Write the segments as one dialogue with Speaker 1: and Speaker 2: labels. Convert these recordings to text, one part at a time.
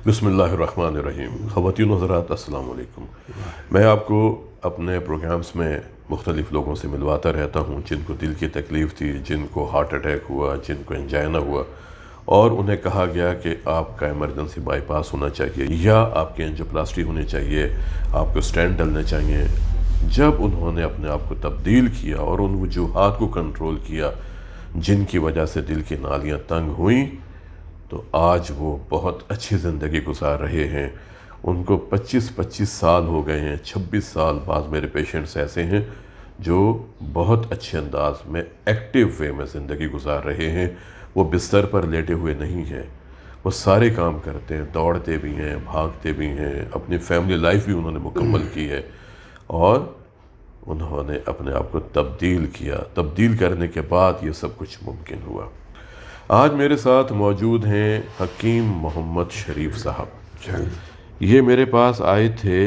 Speaker 1: बिस्मिल्लाहिर्रहमानिर्रहीम। ख़वातीन व हज़रात, अस्सलाम वालेकुम। मैं आपको अपने प्रोग्राम्स में मुख्तलिफ़ लोगों से मिलवाता रहता हूँ जिनको दिल की तकलीफ़ थी, जिनको हार्ट अटैक हुआ, जिनको एंजाइना हुआ और उन्हें कहा गया कि आपका इमरजेंसी बाईपास होना चाहिए या आपकी एंजियोप्लास्टी होनी चाहिए, आपको स्टेंट डलने चाहिए। जब उन्होंने अपने आप को तब्दील किया और उन वजूहात को कंट्रोल किया जिनकी वजह से दिल की नालियाँ तंग हुईं, तो आज वो बहुत अच्छी ज़िंदगी गुजार रहे हैं। उनको 25-25 साल हो गए हैं, 26 साल बाद मेरे पेशेंट्स ऐसे हैं जो बहुत अच्छे अंदाज में एक्टिव वे में ज़िंदगी गुजार रहे हैं। वो बिस्तर पर लेटे हुए नहीं हैं, वो सारे काम करते हैं, दौड़ते भी हैं, भागते भी हैं, अपनी फैमिली लाइफ भी उन्होंने मुकम्मल की है और उन्होंने अपने आप को तब्दील किया। तब्दील करने के बाद ये सब कुछ मुमकिन हुआ। आज मेरे साथ मौजूद हैं हकीम मोहम्मद शरीफ साहब। ये मेरे पास आए थे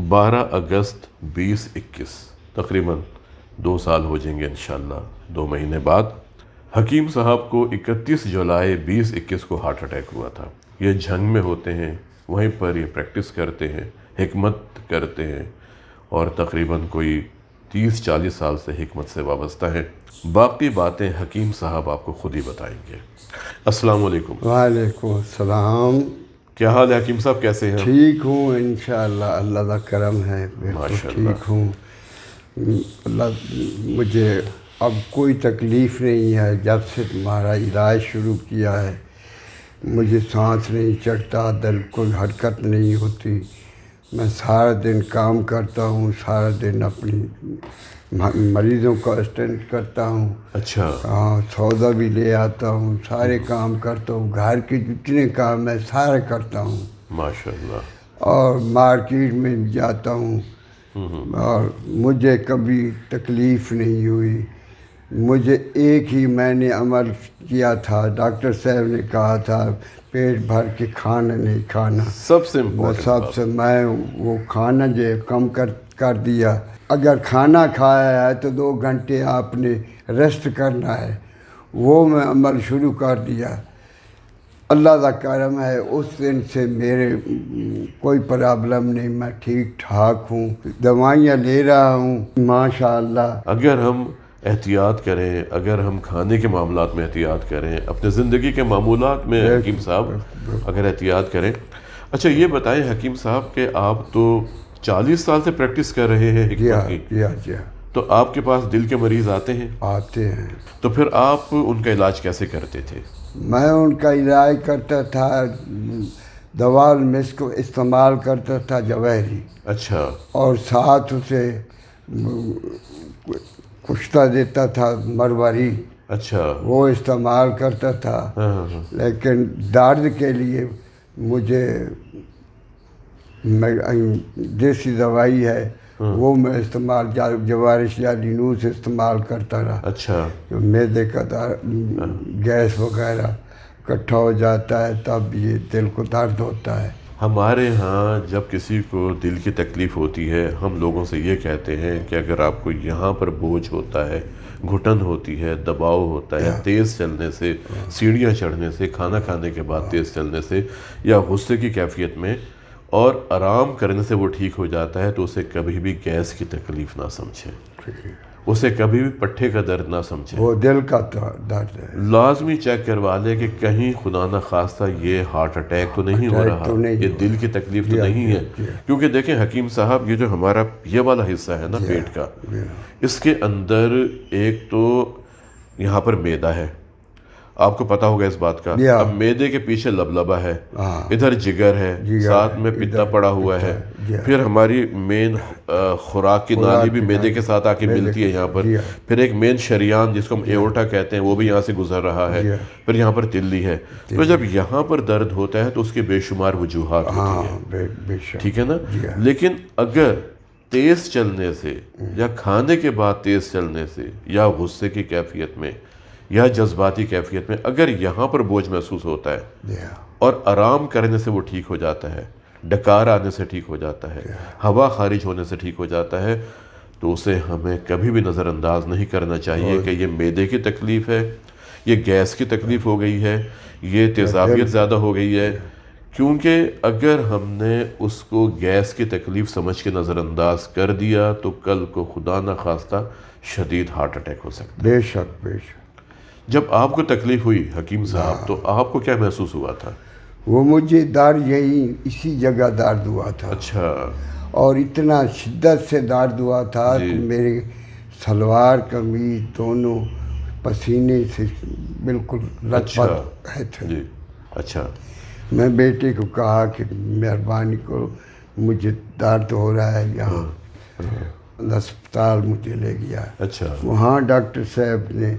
Speaker 1: 12 अगस्त 2021, तकरीबन 2 साल हो जाएंगे इंशाल्लाह, 2 महीने बाद। हकीम साहब को 31 जुलाई 2021 को हार्ट अटैक हुआ था। ये झंग में होते हैं, वहीं पर ये प्रैक्टिस करते हैं, हिकमत करते हैं और तकरीबन कोई 30-40 साल से हिकमत से वाबस्ता है। बाकी बातें हकीम साहब आपको खुद ही बताएंगे। अस्सलाम वालेकुम।
Speaker 2: वालेकुम सलाम।
Speaker 1: क्या हाल है हकीम साहब, कैसे हैं?
Speaker 2: ठीक हूँ इंशाअल्लाह, अल्लाह का करम है, बिल्कुल
Speaker 1: माशाअल्लाह।
Speaker 2: ठीक हूँ। अल्लाह, मुझे अब कोई तकलीफ़ नहीं है। जब से तुम्हारा इलाज शुरू किया है मुझे सांस नहीं चढ़ता, दिल कोई हरकत नहीं होती। मैं सारा दिन काम करता हूँ, सारा दिन अपनी मरीज़ों का अटेंड करता हूँ।
Speaker 1: अच्छा।
Speaker 2: हाँ, सौदा भी ले आता हूँ, सारे काम करता हूँ, घर के जितने काम है सारे करता हूँ
Speaker 1: माशाअल्लाह।
Speaker 2: और मार्केट में भी जाता हूँ और मुझे कभी तकलीफ़ नहीं हुई। मुझे एक ही मैंने अमल किया था, डॉक्टर साहब ने कहा था पेट भर के खाना नहीं खाना,
Speaker 1: सबसे इम्पोर्टेंट
Speaker 2: मैं वो खाना जो कम कर दिया। अगर खाना खाया है तो 2 घंटे आपने रेस्ट करना है, वो मैं अमल शुरू कर दिया। अल्लाह का करम है, उस दिन से मेरे कोई प्रॉब्लम नहीं, मैं ठीक ठाक हूँ, दवाइयाँ ले रहा हूँ माशाअल्लाह।
Speaker 1: अगर हम एहतियात करें, अगर हम खाने के मामलात में एहतियात करें, अपने ज़िंदगी के मामूलात में हकीम साहब अगर एहतियात करें। अच्छा ये बताएं हकीम साहब कि आप तो 40 साल से प्रैक्टिस कर रहे हैं हिकमत की।
Speaker 2: जी।
Speaker 1: तो आपके पास दिल के मरीज़ आते हैं?
Speaker 2: आते हैं।
Speaker 1: तो फिर आप उनका इलाज कैसे करते थे?
Speaker 2: मैं उनका इलाज करता था, दवा में इसको इस्तेमाल करता था जवाहरी।
Speaker 1: अच्छा।
Speaker 2: और साथ उसे कुश्ता देता था मरवारी।
Speaker 1: अच्छा।
Speaker 2: वो इस्तेमाल करता था।
Speaker 1: हाँ।
Speaker 2: लेकिन दर्द के लिए मुझे देसी दवाई है वो मैं इस्तेमाल जवारिश या लीनूस इस्तेमाल करता रहा।
Speaker 1: अच्छा।
Speaker 2: जो मैदे का गैस वगैरह इकट्ठा हो जाता है तब ये दिल को दर्द होता है।
Speaker 1: हमारे यहाँ जब किसी को दिल की तकलीफ़ होती है हम लोगों से ये कहते हैं कि अगर आपको यहाँ पर बोझ होता है, घुटन होती है, दबाव होता है, तेज़ चलने से, सीढ़ियाँ चढ़ने से, खाना खाने के बाद तेज़ चलने से या गुस्से की कैफियत में और आराम करने से वो ठीक हो जाता है, तो उसे कभी भी गैस की तकलीफ़ ना समझें, उसे कभी भी पट्टे का दर्द ना समझें।
Speaker 2: वो दिल का दर्द है।
Speaker 1: लाजमी चेक करवा ले कि कहीं खुदा न खास्ता ये हार्ट अटैक तो नहीं हो रहा, ये दिल की तकलीफ तो नहीं है। क्योंकि देखें हकीम साहब, ये जो हमारा ये वाला हिस्सा है ना पेट का, इसके अंदर एक तो यहाँ पर मैदा है, आपको पता होगा इस बात का। अब मैदे के पीछे लबलबा है, इधर जिगर है, साथ में पित्ता पड़ा हुआ है, फिर हमारी मेन खुराक की नाली भी मैदे के साथ आके मिलती है यहाँ पर, फिर एक मेन शरियान जिसको हम एओर्टा कहते हैं वो भी यहाँ से गुजर रहा है, फिर यहाँ पर तिल्ली है। तो जब यहाँ पर दर्द होता है तो उसके बेशुमार वजूहात होती है, ठीक है ना। लेकिन अगर तेज़ चलने से या खाने के बाद तेज़ चलने से या गुस्से की कैफियत में या जज्बाती कैफियत में अगर यहाँ पर बोझ महसूस होता है और आराम करने से वो ठीक हो जाता है, डकार आने से ठीक हो जाता है, हवा खारिज होने से ठीक हो जाता है, तो उसे हमें कभी भी नज़रअंदाज नहीं करना चाहिए कि ये मैदे की तकलीफ़ है, ये गैस की तकलीफ़ हो गई है, ये तेज़ाबियत ज़्यादा हो गई है, کیونکہ اگر ہم نے اس کو گیس کی تکلیف سمجھ کے نظر انداز کر دیا تو کل کو خدا نخواستہ شدید ہارٹ اٹیک ہو سکتا ہے۔
Speaker 2: بے شک بے شک۔
Speaker 1: جب آپ کو تکلیف ہوئی حکیم صاحب تو آپ کو کیا محسوس ہوا تھا؟
Speaker 2: وہ مجھے درد یہی اسی جگہ درد ہوا تھا،
Speaker 1: اچھا،
Speaker 2: اور اتنا شدت سے درد ہوا تھا
Speaker 1: جی۔
Speaker 2: کہ میرے سلوار قمیض دونوں پسینے سے بالکل لت
Speaker 1: اچھا
Speaker 2: پت ہے تھے۔
Speaker 1: جی، اچھا
Speaker 2: میں بیٹے کو کہا کہ مہربانی کرو، مجھے درد ہو رہا ہے یہاں، اسپتال مجھے لے گیا۔
Speaker 1: اچھا
Speaker 2: وہاں ڈاکٹر صاحب نے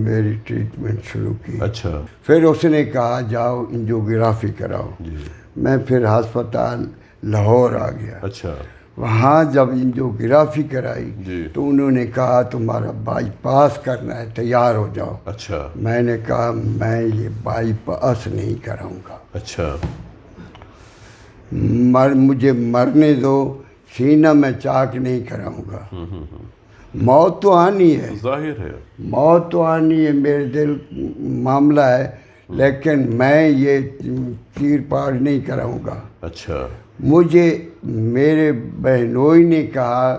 Speaker 2: میری ٹریٹمنٹ شروع کی۔
Speaker 1: اچھا
Speaker 2: پھر اس نے کہا جاؤ انجیوگرافی کراؤ۔
Speaker 1: جی،
Speaker 2: میں پھر ہسپتال لاہور آ گیا۔
Speaker 1: اچھا
Speaker 2: وہاں جب انجیوگرافی کرائی
Speaker 1: جی،
Speaker 2: تو انہوں نے کہا تمہارا بائی پاس کرنا ہے، تیار ہو جاؤ۔
Speaker 1: اچھا
Speaker 2: میں نے کہا میں یہ بائی پاس نہیں کراؤں گا،
Speaker 1: اچھا
Speaker 2: مجھے مرنے دو، سینہ میں چاک نہیں کراؤں گا۔ موت تو آنی ہے،
Speaker 1: ظاہر ہے۔
Speaker 2: موت تو آنی ہے، میرے دل معاملہ ہے، لیکن میں یہ چیر پاڑ نہیں کراؤں گا۔
Speaker 1: اچھا
Speaker 2: مجھے میرے بہنوئی نے کہا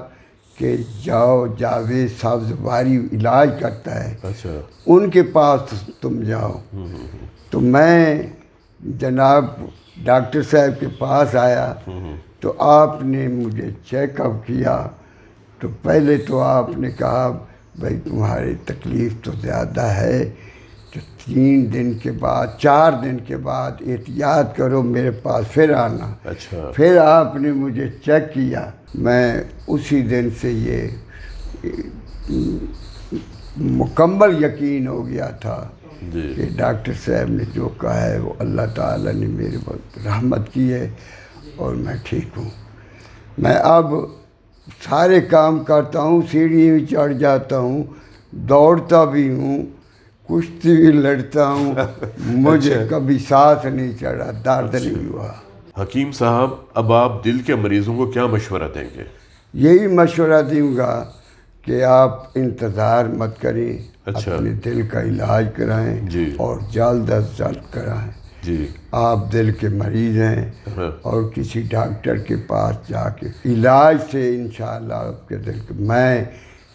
Speaker 2: کہ جاؤ جاوید سبزواری علاج کرتا ہے،
Speaker 1: اچھا
Speaker 2: ان کے پاس تم جاؤ۔ تو میں جناب ڈاکٹر صاحب کے پاس آیا تو آپ نے مجھے چیک اپ کیا، تو پہلے تو آپ نے کہا بھائی تمہاری تکلیف تو زیادہ ہے، تو 3 دن کے بعد 4 دن کے بعد احتیاط کرو، میرے پاس پھر آنا۔
Speaker 1: اچھا
Speaker 2: پھر آپ نے مجھے چیک کیا، میں اسی دن سے یہ مکمل یقین ہو گیا تھا
Speaker 1: جی،
Speaker 2: کہ ڈاکٹر صاحب نے جو کہا ہے وہ اللہ تعالیٰ نے میرے پر رحمت کی ہے اور میں ٹھیک ہوں۔ میں اب سارے کام کرتا ہوں، سیڑھی بھی چڑھ جاتا ہوں، دوڑتا بھی ہوں، کشتی بھی لڑتا ہوں، مجھے کبھی ساتھ نہیں چڑھا، درد نہیں ہوا۔
Speaker 1: حکیم صاحب اب آپ دل کے مریضوں کو کیا مشورہ دیں گے؟
Speaker 2: یہی مشورہ دوں گا کہ آپ انتظار مت کریں،
Speaker 1: اچھا
Speaker 2: اپنے دل کا علاج کرائیں
Speaker 1: جی،
Speaker 2: اور جلد از جلد کرائیں۔
Speaker 1: جی،
Speaker 2: آپ دل کے مریض ہیں
Speaker 1: ہاں،
Speaker 2: اور کسی ڈاکٹر کے پاس جا کے علاج سے انشاءاللہ آپ کے دل کے، میں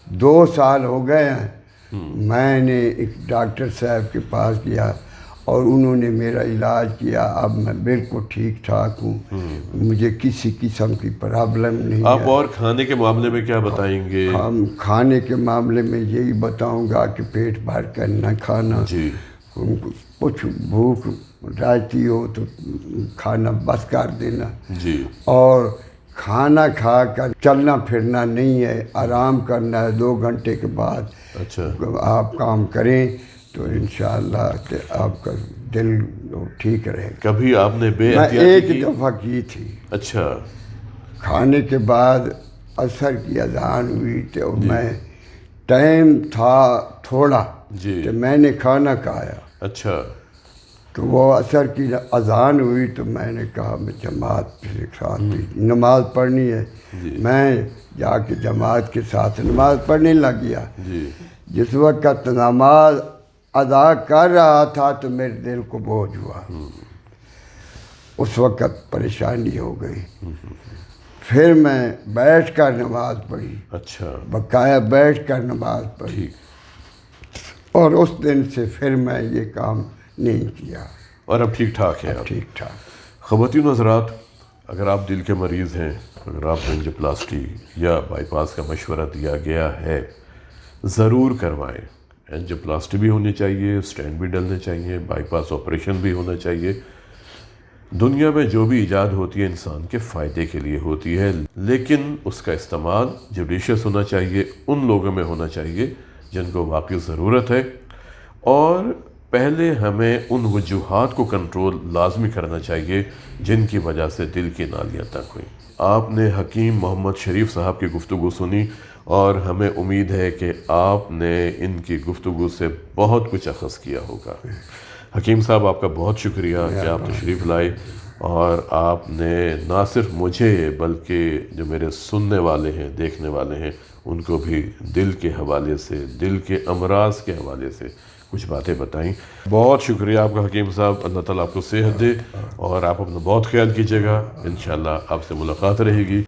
Speaker 2: 2 سال ہو گئے ہیں، میں نے ایک ڈاکٹر صاحب کے پاس گیا اور انہوں نے میرا علاج کیا، اب میں بالکل ٹھیک ٹھاک ہوں، مجھے کسی قسم کی پرابلم نہیں
Speaker 1: آپ
Speaker 2: ہے۔
Speaker 1: اور کھانے کے معاملے میں کیا بتائیں گے؟
Speaker 2: ہم کھانے کے معاملے میں یہی بتاؤں گا کہ پیٹ بھر کر نہ کھانا،
Speaker 1: جی،
Speaker 2: کچھ بھوک رہتی ہو تو کھانا بس کر دینا،
Speaker 1: جی،
Speaker 2: اور کھانا کھا کر چلنا پھرنا نہیں ہے، آرام کرنا ہے، 2 گھنٹے کے بعد
Speaker 1: اچھا
Speaker 2: آپ کام کریں تو انشاءاللہ کہ آپ کا دل ٹھیک رہے گا۔
Speaker 1: کبھی آپ نے بے
Speaker 2: میں
Speaker 1: احتیاطی
Speaker 2: ایک
Speaker 1: کی؟
Speaker 2: دفعہ کی تھی،
Speaker 1: اچھا
Speaker 2: کھانے کے بعد عصر کی اذان ہوئی تو میں ٹائم تھا تھوڑا
Speaker 1: جی،
Speaker 2: کہ میں نے کھانا کھایا،
Speaker 1: اچھا
Speaker 2: تو وہ عصر کی اذان ہوئی تو میں نے کہا میں جماعت کے ساتھ بھی نماز پڑھنی ہے، میں جا کے جماعت کے ساتھ نماز پڑھنے لگ گیا۔
Speaker 1: جی،
Speaker 2: جس وقت نماز ادا کر رہا تھا تو میرے دل کو بوجھ ہوا، اس وقت پریشانی ہو گئی، پھر میں بیٹھ کر نماز پڑھی،
Speaker 1: اچھا
Speaker 2: بقایا بیٹھ کر نماز پڑھی،
Speaker 1: ٹھیک،
Speaker 2: اور اس دن سے پھر میں یہ کام نہیں کیا،
Speaker 1: اور اب ٹھیک ٹھاک ہے آپ؟
Speaker 2: ٹھیک ٹھاک۔
Speaker 1: خواتین و حضرات، اگر آپ دل کے مریض ہیں، اگر آپ کو اینجیوپلاسٹی یا بائی پاس کا مشورہ دیا گیا ہے، ضرور کروائیں۔ اینجیوپلاسٹی بھی ہونی چاہیے، اسٹینٹ بھی ڈلنے چاہیے، بائی پاس آپریشن بھی ہونا چاہیے۔ دنیا میں جو بھی ایجاد ہوتی ہے انسان کے فائدے کے لیے ہوتی ہے، لیکن اس کا استعمال جوڈیشس ہونا چاہیے، ان لوگوں میں ہونا چاہیے جن کو واقعی ضرورت ہے، اور پہلے ہمیں ان وجوہات کو کنٹرول لازمی کرنا چاہیے جن کی وجہ سے دل کی نالیاں تنگ ہوئیں۔ آپ نے حکیم محمد شریف صاحب کی گفتگو سنی اور ہمیں امید ہے کہ آپ نے ان کی گفتگو سے بہت کچھ اخذ کیا ہوگا۔ حکیم صاحب آپ کا بہت شکریہ کہ آپ تشریف لائے، اور آپ نے نہ صرف مجھے بلکہ جو میرے سننے والے ہیں، دیکھنے والے ہیں، ان کو بھی دل کے حوالے سے، دل کے امراض کے حوالے سے کچھ باتیں بتائیں۔ بہت شکریہ آپ کا حکیم صاحب، اللہ تعالیٰ آپ کو صحت دے، اور آپ اپنا بہت خیال کیجیے گا، انشاءاللہ آپ سے ملاقات رہے گی۔